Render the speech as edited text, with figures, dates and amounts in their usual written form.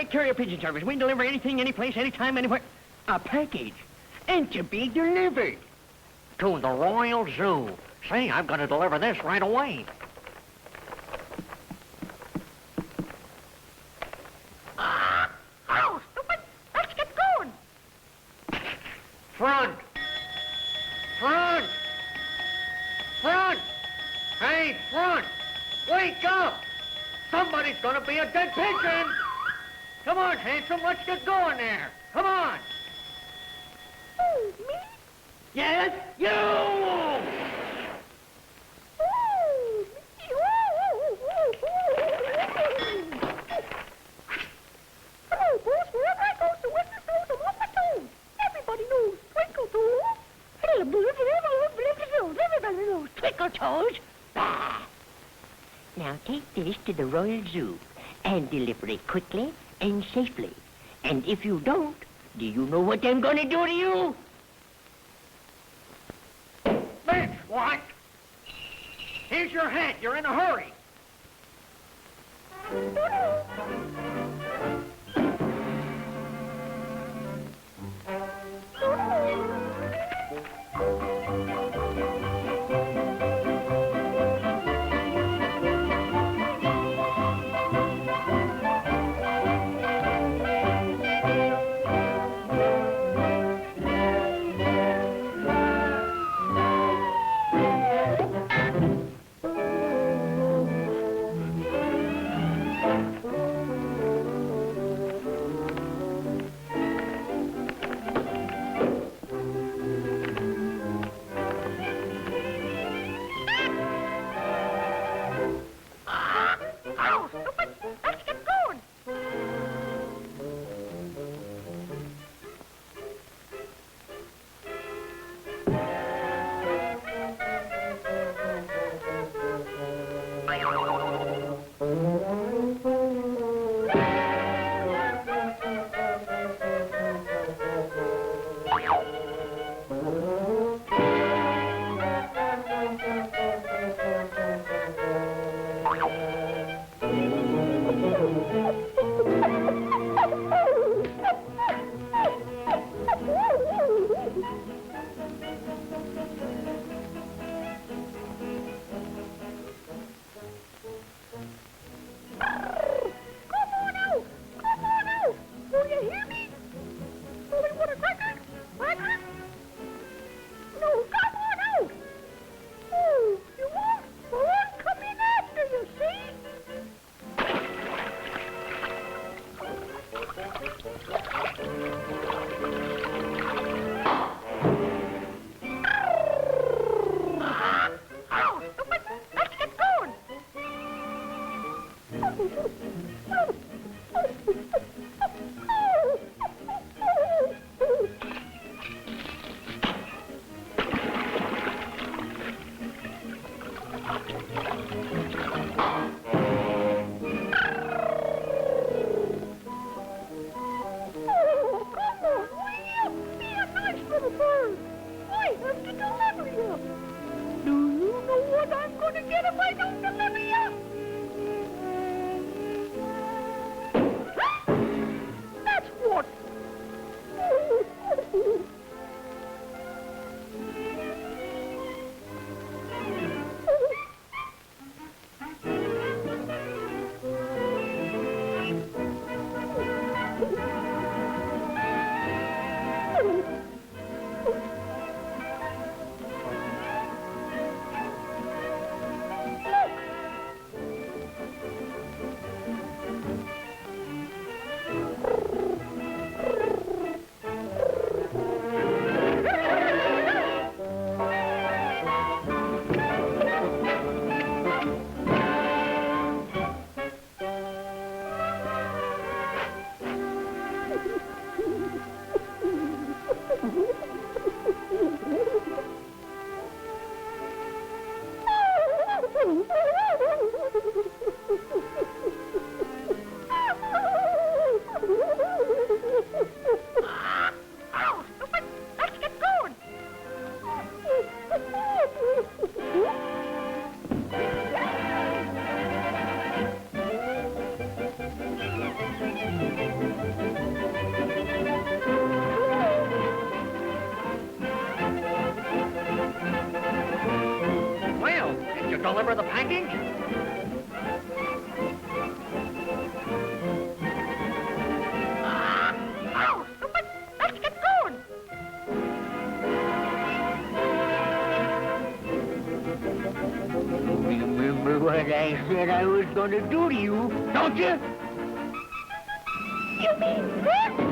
Highway Carrier Pigeon Service. We deliver anything, any place, anytime, anywhere. A package. And to be delivered. To the Royal Zoo. Say, I've got to deliver this right away. Oh, stupid. Let's get going. Front! Front! Front! Hey, front! Wake up! Somebody's gonna be a dead pigeon! Come on, handsome, let's get going there. Come on! Oh, me? Yes, you! Oh, me. Hello, boss. Wherever I go, the whistles blow them off my toes. Everybody knows Twinkletoes. Everybody knows Twinkletoes. Bah. Now take this to the Royal Zoo and deliver it quickly and safely. And if you don't, do you know what I'm gonna do to you? Bitch, what? Here's your hat, you're in a hurry. deliver the package? Oh, stupid! Let's get going! Remember what I said I was gonna do to you, don't you? You mean this?